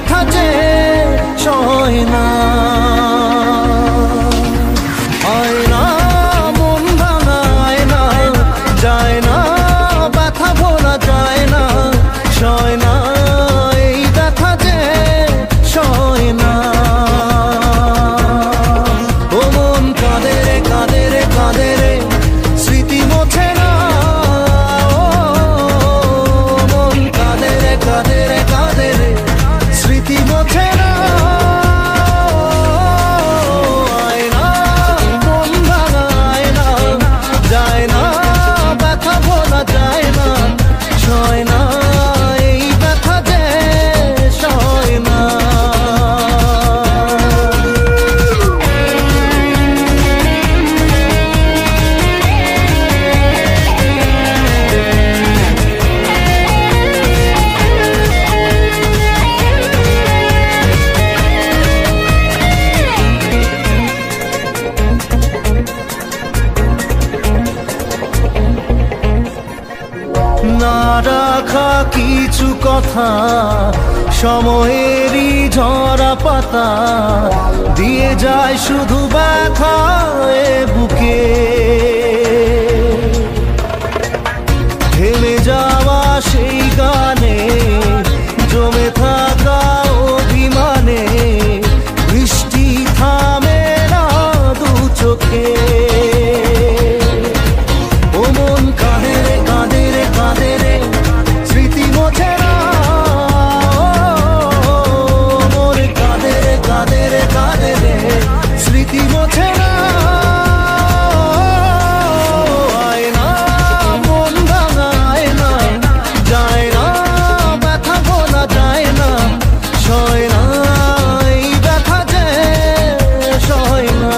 ব্যথা যে সয় না। আয়না মন ভাঙা আয়না, যায় না ব্যথা ভোলা যায় না, সয় না এই ব্যথা যে সয় না। ও মন কাঁদে রে কাঁদে রে কাঁদে রে, স্মৃতি মোছে না। ও মন কাঁদে রে কাঁদে রে কাঁদে রে, স্মৃতি মোছে না। আয়না মন ভাঙা আয়না, যায় না ব্যথা ভোলা যায় না, সয় না এই ব্যথা যে সয় না। না রাখা কিছু কথা, সময়েরই ঝরা পাতা, দিয়ে যায় শুধু ব্যথা এ বুকে। থেমে যাওয়া সেই গানে, জমে থাকা অভিমানে, বৃষ্টি থামে না দু চোখে। ও মন কাঁদে রে কাঁদে রে কাঁদে রে, স্মৃতি মোছে না। ও মন কাঁদে রে কাঁদে রে কাঁদে রে, স্মৃতি মোছে না। আয়না মন ভাঙা আয়না, যায় না ব্যথা ভোলা যায় না, সয় না এই ব্যথা যে সয় না।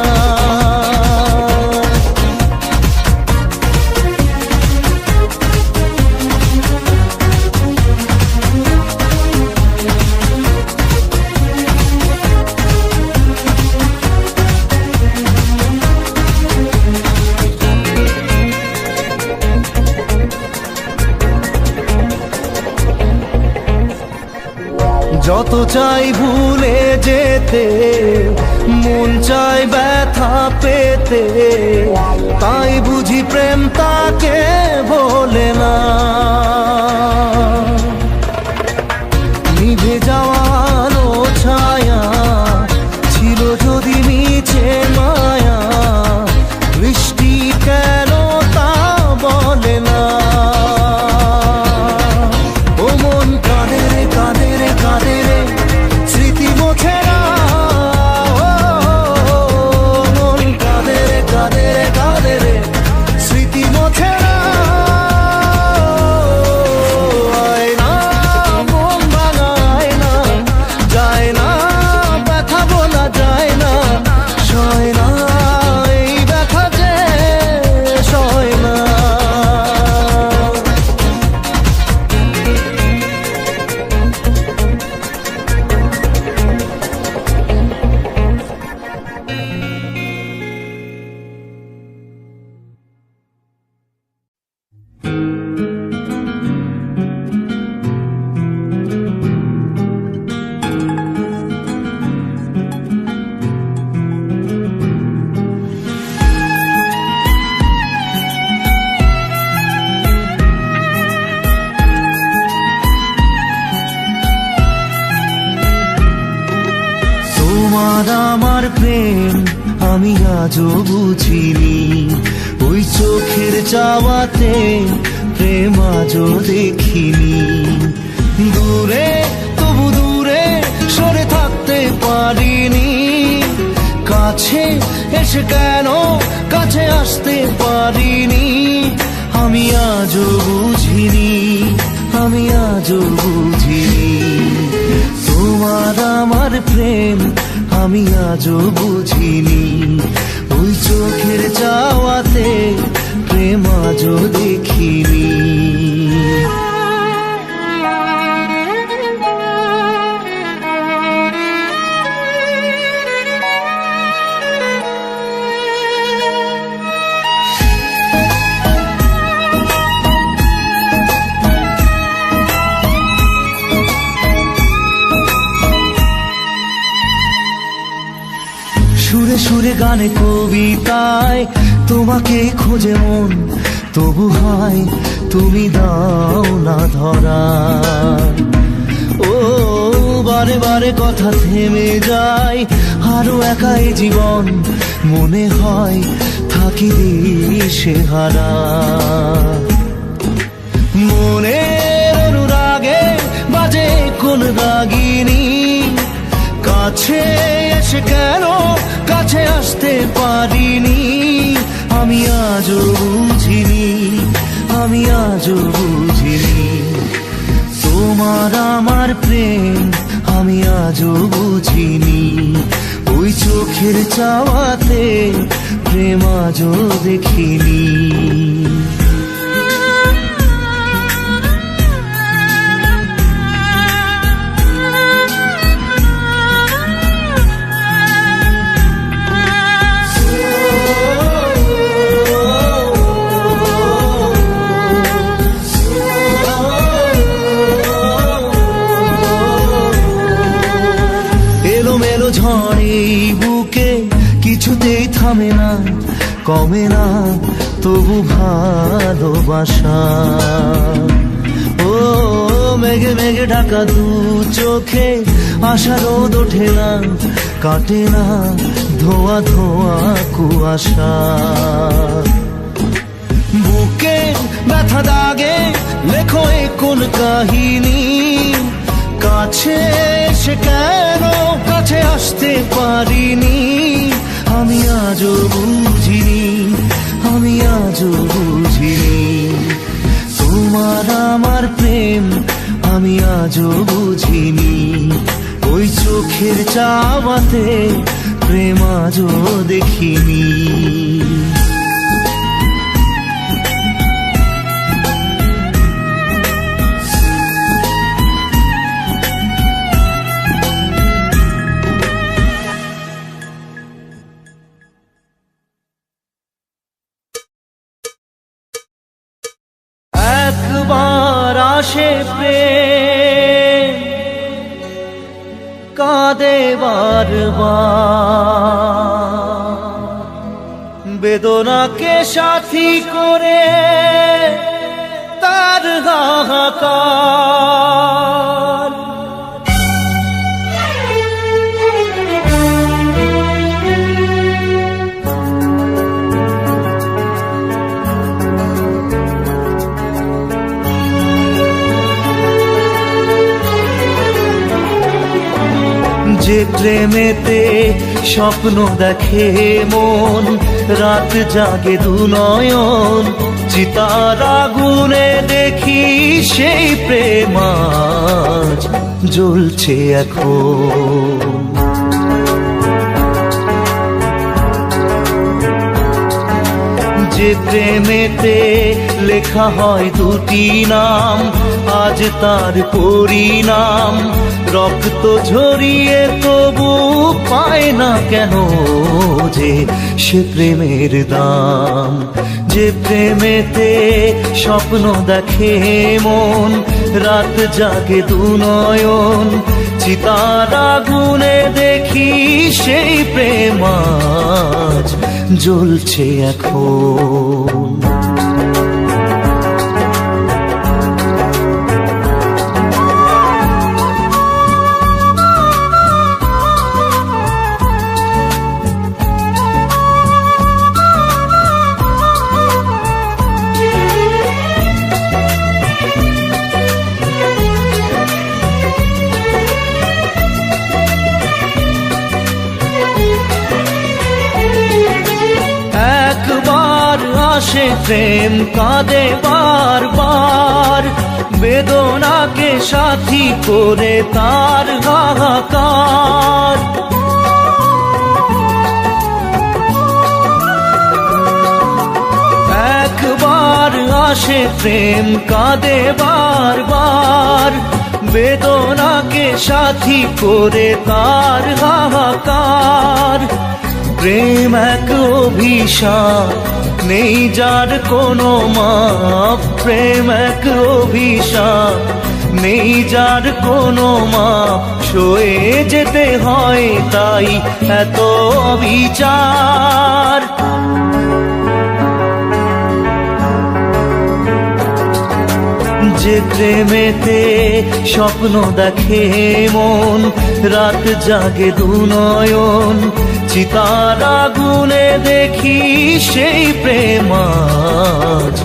যত চাই ভুলে যেতে, মন চাই ব্যথা পেতে, তাই বুঝি প্রেম তাকে বলে না। নিভে যাওয়া আলো ছায়া ছিল যদি মিছে মায়া, বৃষ্টি কেন তা বলে না। ও মন কাঁদে রে কাঁদে রে কাঁদে রে, স্মৃতি মোছে না। ও মন কাঁদে রে কাঁদে রে কাঁদে রে, স্মৃতি মোছে না। আয়না মন ভাঙা আয়না, যায় না ব্যথা ভোলা যায় না, সয় না এই ব্যথা যে সয় না। তোমার আমার প্রেম আমি আজও বুঝিনি, ওই চোখের চাওয়াতে প্রেম আজও দেখিনি। দূরে তবু দূরে সরে থাকতে পারিনি, কাছে এসে কেন কাছে আসতে পারিনি। আমি আজও বুঝিনি, আমি আজও বুঝিনি, তোমার আমার প্রেম আমি আজও বুঝিনি। ওই চোখের চাওয়াতে প্রেম আজও দেখিনি। সুরে গানে কবিতায় তোমাকে খোঁজে মন, তবু হয় তুমি দাও না ধরা। ও বারে বারে কথা থেমে যায়, আরো একাই জীবন মনে হয় থাকি দিশে হারা। মনের অনুরাগে বাজে কোন রাগিনী, কাছে এসে কেন কাছে আসতে পারিনি। আমি আজও বুঝিনি, আমি আজও বুঝিনি তোমার আমার প্রেম, আমি আজও বুঝিনি। ওই চোখের চাওয়াতে প্রেম আজও দেখিনি। এলোমেলো ঝড়ে বুকে কিছুতেই থামে না, কমে না তবু ভালোবাসা। ও মেঘে মেঘে ঢাকা দু চোখে আশা রোদ ওঠে না, কাটে না ধোয়া ধোয়া কুয়াশা। বুকে ব্যথা দাগে লেখো এ কোন কাহিনী, কাছে এসে কেন কাছে আসতে পারিনি। আমি আজও বুঝিনি, আমি আজও বুঝিনি তোমার আমার প্রেম, আমি আজও বুঝিনি। ওই চোখের চাওয়াতে প্রেম আজও দেখিনি। একবার আসে প্রেম কাঁদে বারবার, বেদনাকে সাথী করে তার হাহাকার। যে প্রেমেতে স্বপ্ন দেখে মন, রাত জাগে দু নয়ন, চিতার আগুনে দেখি সেই প্রেম আজ জ্বলছে এখন। যে প্রেমেতে লেখা হয় দুটি নাম, আজ তার পরিণাম রক্ত ঝরিয়ে তবু পায় না কেন যে সে প্রেমের দাম। যে প্রেমেতে স্বপ্ন দেখে মন, রাত জাগে দু নয়ন, চিতার আগুনে দেখি সেই প্রেম আজ জ্বলছে এখন। আসে প্রেম কাঁদে বারবার, বেদনাকে সাথী করে তার হাহাকার। একবার আসে প্রেম কাঁদে বারবার, বেদনাকে সাথী করে তার হাহাকার। প্রেম এক অভিশাপ নেই যার কোনো মাপ, প্রেম এক অভিশাপ নেই যার কোনো মাপ, সয়ে যেতে হয় তাই এত বিচার। যে প্রেমেতে স্বপ্ন দেখে মন, রাত জাগে দুনয়ন, চিতার আগুনে দেখি সেই প্রেম আজ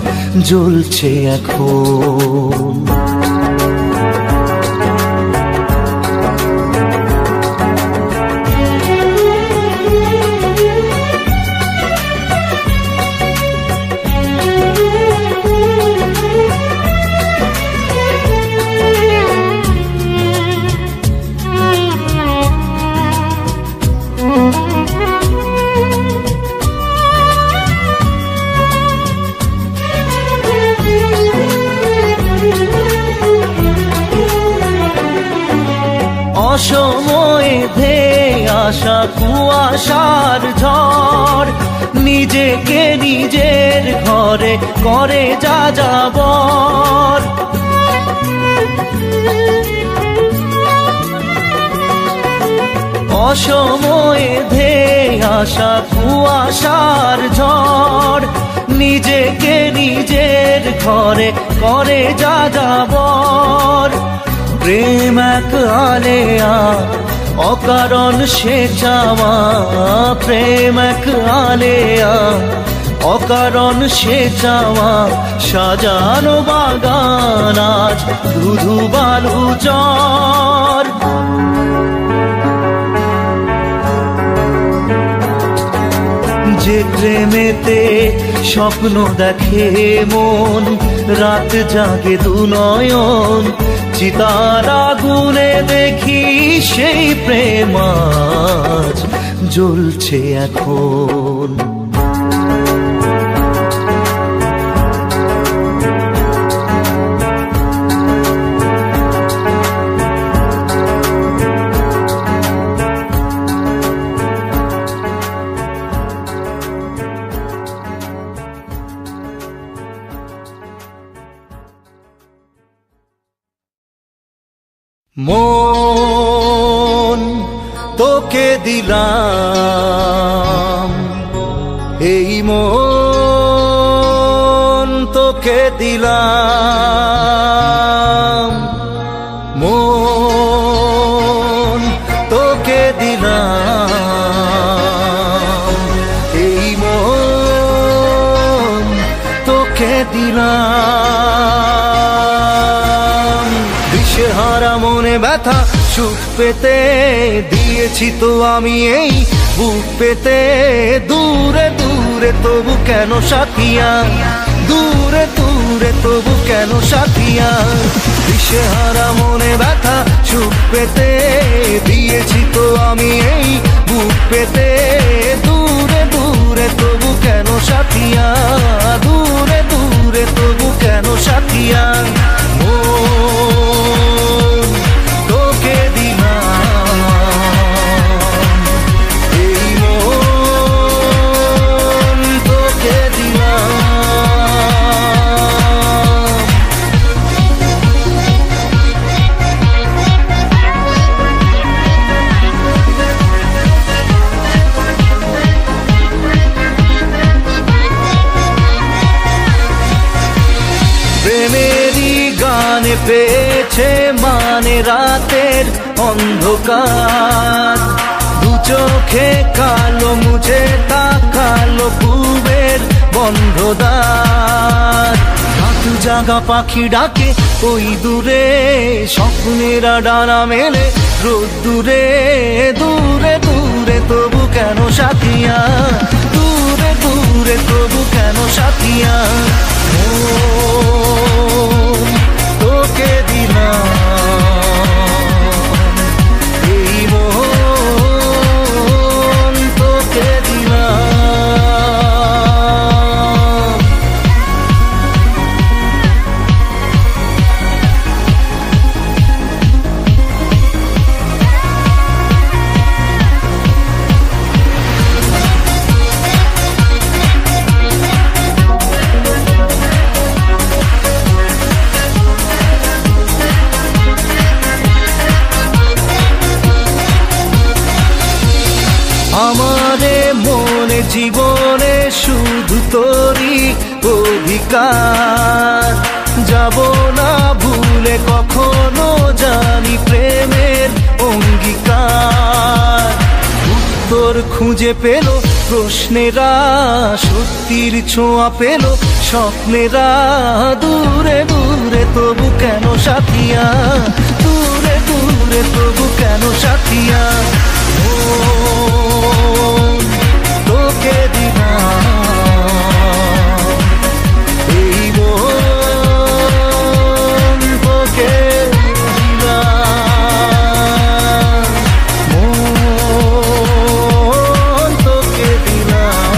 জ্বলছে এখন। অসময়ে ধেয়ে আসা কুয়াশার ঝড়, নিজেকে নিজের ঘরে করে যাযাবর। অসময়ে ধেয়ে আসা কুয়াশার ঝড়, নিজেকে নিজের ঘরে করে যাযাবর। প্রেম এক আলেয়া অকারণ সে চাওয়া, প্রেম এক আলেয়া অকারণ সে চাওয়া, সাজানো বাগান আজ ধুধু বালু চর। যে প্রেমেতে স্বপ্ন দেখে মন, রাত জাগে দুনয়ন, চিতার আগুনে দেখি সেই প্রেম আজ জ্বলছে এখন। মন তোকে দিলাম, এই মন তোকে দিলাম, মন তোকে দিলাম, এই মন তোকে দিলাম। দিশেহারা মনে ব্যথা সুখ পেতে দিয়েছি তো আমি এই বুক পেতে। দূরে দূরে তবু কেন সাথিয়া, দূরে দূরে তবু কেন সাথিয়া। দিশেহারা মনে ব্যথা সুখ পেতে দিয়েছি তো আমি এই বুক পেতে। দূরে দূরে তবু কেন সাথিয়া, দূরে দূরে তবু কেন সাথিয়া। তোকে দিলাম, এই মন তোকে দিলাম। প্রেমেরই গানে পেয়েছে মানে রাতের অন্ধকার। দু চোখে কালো মুছে তাকালো পূবের বন্ধ দ্বার। রাত জাগা পাখি ডাকে ওই দূরে, স্বপ্নেরা ডানা মেলে রোদ দূরে। দূরে দূরে তবু কেন সাথিয়া, দূরে দূরে তবু কেন সাথিয়া। তোকে দিলাম, এই মন তোকে দিলাম। আমারে মনে জীবনে শুধু তোরই অধিকার, যাব না ভুলে কখনো জানি প্রেমের অঙ্গীকার। উত্তর খুঁজে পেল প্রশ্নেরা, সত্যির ছোঁয়া পেল স্বপ্নেরা, দূরে দূরে তবু কেন সাথিয়া, দূরে দূরে তবু কেন সাথিয়া। ও তোকে দিলাম এই মন, তোকে দিলাম মন, তোকে দিলাম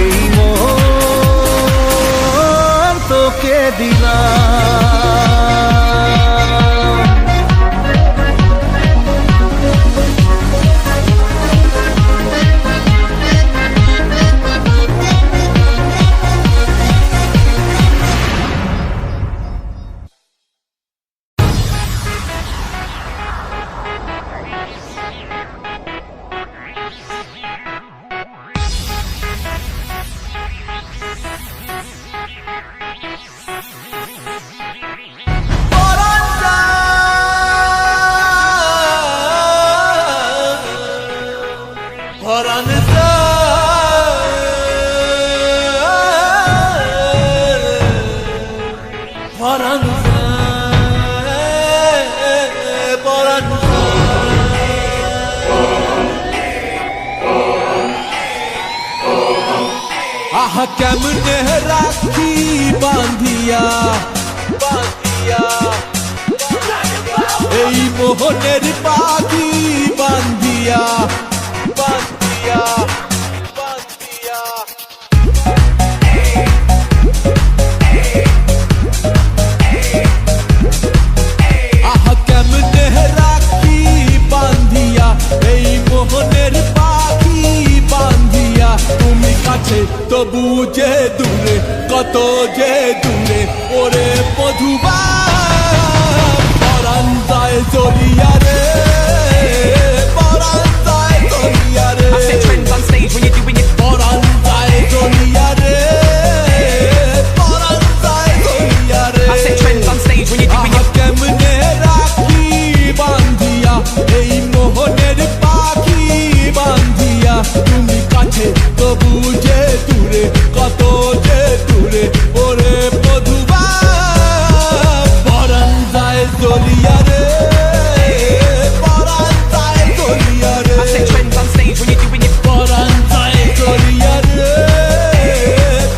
এই মন, তোকে দিলাম। আহা কেমনে রাখি বাঁধিয়া বাঁধিয়া, এই মোহনের পাখি বাঁধিয়া বাঁধিয়া বাঁধিয়া। আহা কেমনে রাখি বাঁধিয়া, এই মোহনের পাখি বাঁধিয়া। তুমি কাছে তবু যে দূরে, কত যে দূরে ওরে মধুবা, পরাণ যায় জ্বলিয়া রে, পরাণ যায় জ্বলিয়া রে, পরাণ যায় জ্বলিয়া রে, পরাণ যায় জ্বলিয়া রে। আহা কেমনে রাখি বাঁধিয়া, এই মোহনের পাখি বাঁধিয়া। তুমি কাছে তবু যে দূরে, কত যে দূরে ওরে মধুবা, পরাণ যায় জ্বলিয়া রে, পরাণ যায় জ্বলিয়া রে, পরাণ যায় জ্বলিয়া রে,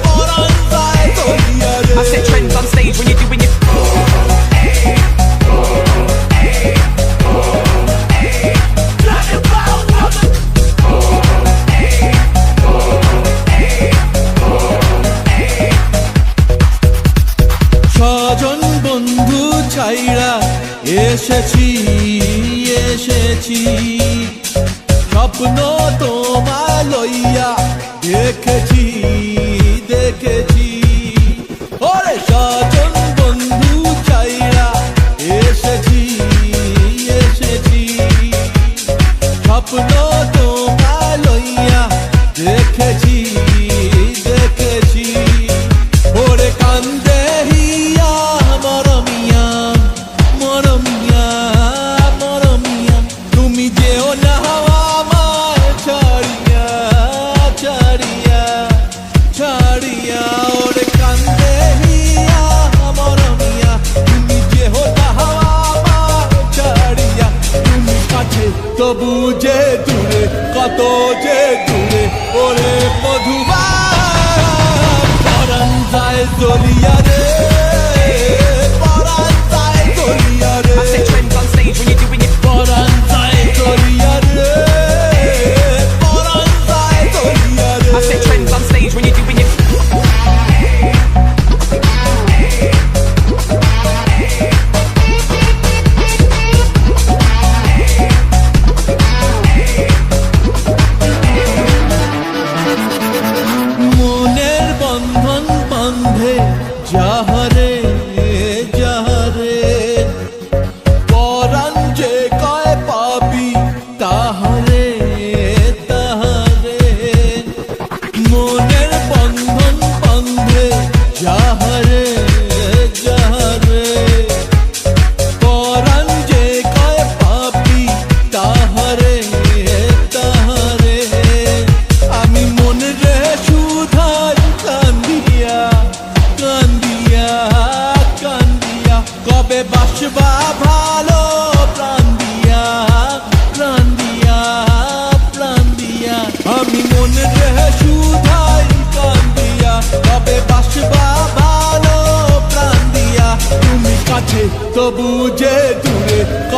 পরাণ যায় জ্বলিয়া রে। স্বজন বন্ধু ছাইরা এসেছি এসেছি, স্বপ্ন তোমায় লইয়া দেখেছি দেখেছি। ওরে স্বজন বন্ধু ছাইরা এসেছি এসেছি, স্বপ্ন তোমায় লইয়া দেখেছি দেখেছি। ওরে কান্দে হিয়া মরমিয়া মরমিয়া মরমিয়া, তুমি যেও না আমায় ছাড়িয়া ছাড়িয়া ছাড়িয়া। ওরে কান্দে হিয়া মরমিয়া, তুমি যেও না আমায় ছাড়িয়া। তুমি কাছে তবু যে দূরে, কত যে দূরে ওরে মধুবা, পরাণ যায় জ্বলিয়া রে, পরাণ যায় জ্বলিয়া রে, পরাণ যায় জ্বলিয়া রে, পরাণ যায় জ্বলিয়া রে।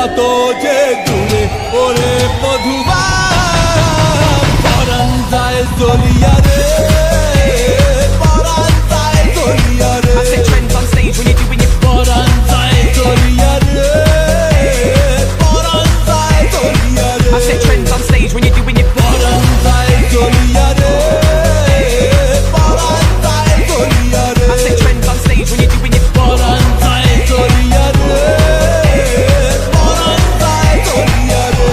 কত যে দূরে ওরে মধুবা পরাণ যায় জ্বলিয়া রে পরাণ যায় জ্বলিয়া রে I set trends on stage when you're doing your পরাণ যায় জ্বলিয়া রে পরাণ যায় জ্বলিয়া রে I set trends on stage when you're doing your পরাণ যায় জ্বলিয়া রে পরাণ যায় জ্বলিয়া রে I set trends on stage when you're doing your পরাণ যায় জ্বলিয়া রে পরাণ যায় জ্বলিয়া রে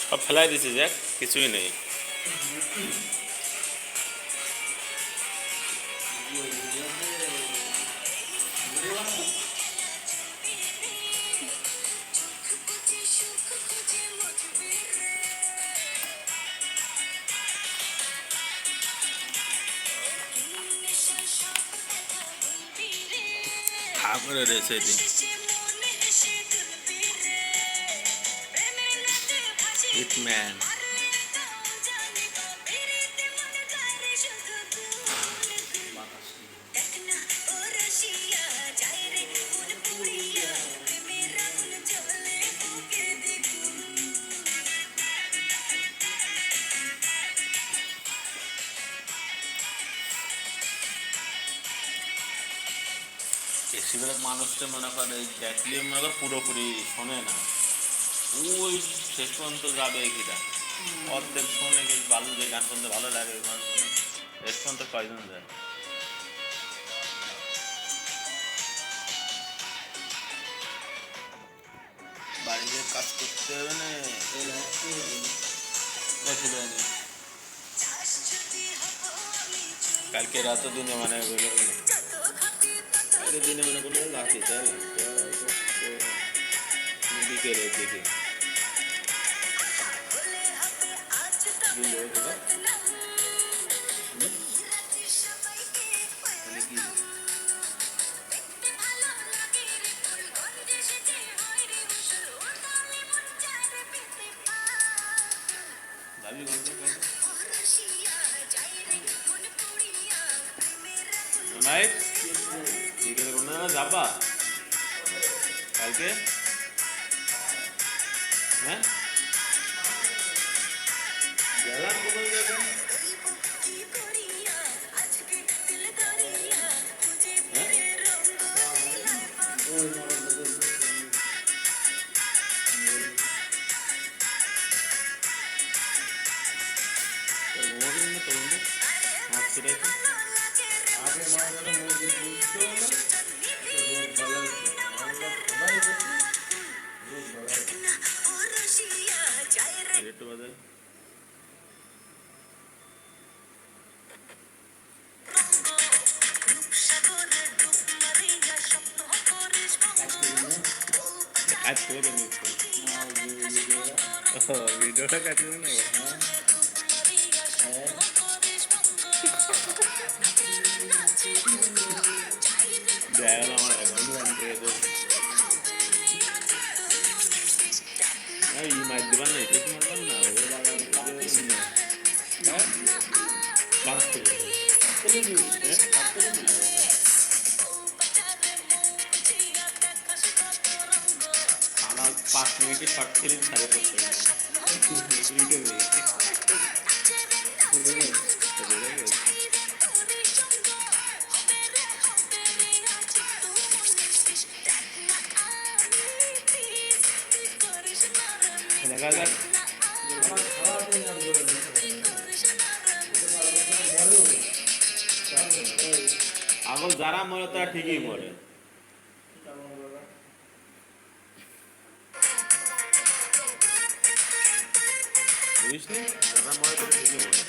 সব ফেলাই দিছি যাক কিছুই নেই খা করে রয়েছে এদিন হিটম্যান বেশিরভাগ মানুষটা মনে করে দেখলে মনে করে পুরোপুরি শোনে না ওই শেষ পর্যন্ত যাবে কিনা অর্ধেক শোনে কিছু ভালো যে গান শুনতে ভালো লাগে গান শুনে শেষ পর্যন্ত কয়জন যায় বাড়িতে কাজ করতে হবে না কালকে রাত দিনে মানে কালকে দিনে মনে করলে রাখি তাই বিকেলে দেখি বিকেলে কোনো যাবা কালকে হ্যাঁ গেলাম কোথায় যাবেন ভিডিওটা কাটিয়ে নেব দেখো আমার অ্যাকাউন্ট ব্যান করে দেবো এই মাইক দেবার নাই ঠিক মারবার না ওদের আমার 5 মিনিটে শর্ট ফিল্ম ছাড়ে করতে দেখা যাক। আগল যারা মরে তারা ঠিকই মরে। বুঝলি, যারা মরে তারা ঠিকই মরে।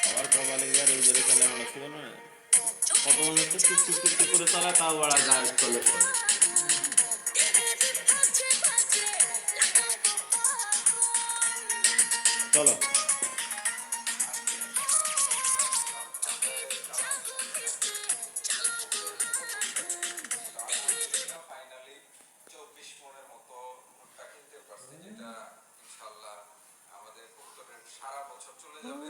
আবার কপালে গিয়ে রোজের খেলে আমরা ছিল না, কত মনে হচ্ছে টুক টুক টুক টুক করে চালায়, তাও বাড়া গাছ চলে পড়ে। চলো ফাইনালি 24 মনের মতো ভুট্টা কিনতে পারছি, যেটা ইনশাআল্লাহ আমাদের কবুতরের সারা বছর চলে যাবে।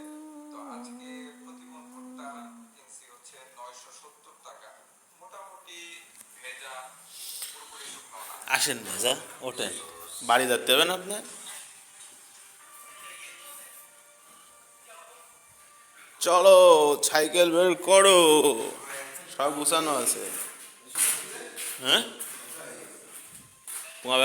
তো আজকে প্রতি মন ভুট্টা কিনছি হচ্ছে 970 টাকা। মোটামুটি ভেজা, পুরোপুরি শুকনো না। আসেন ভেজা, ওঠেন, বাড়ি যেতে হবে না আপনার। চলো সাইকেল বের করো, সব গুছানো আছে। হ্যাঁ, তোমার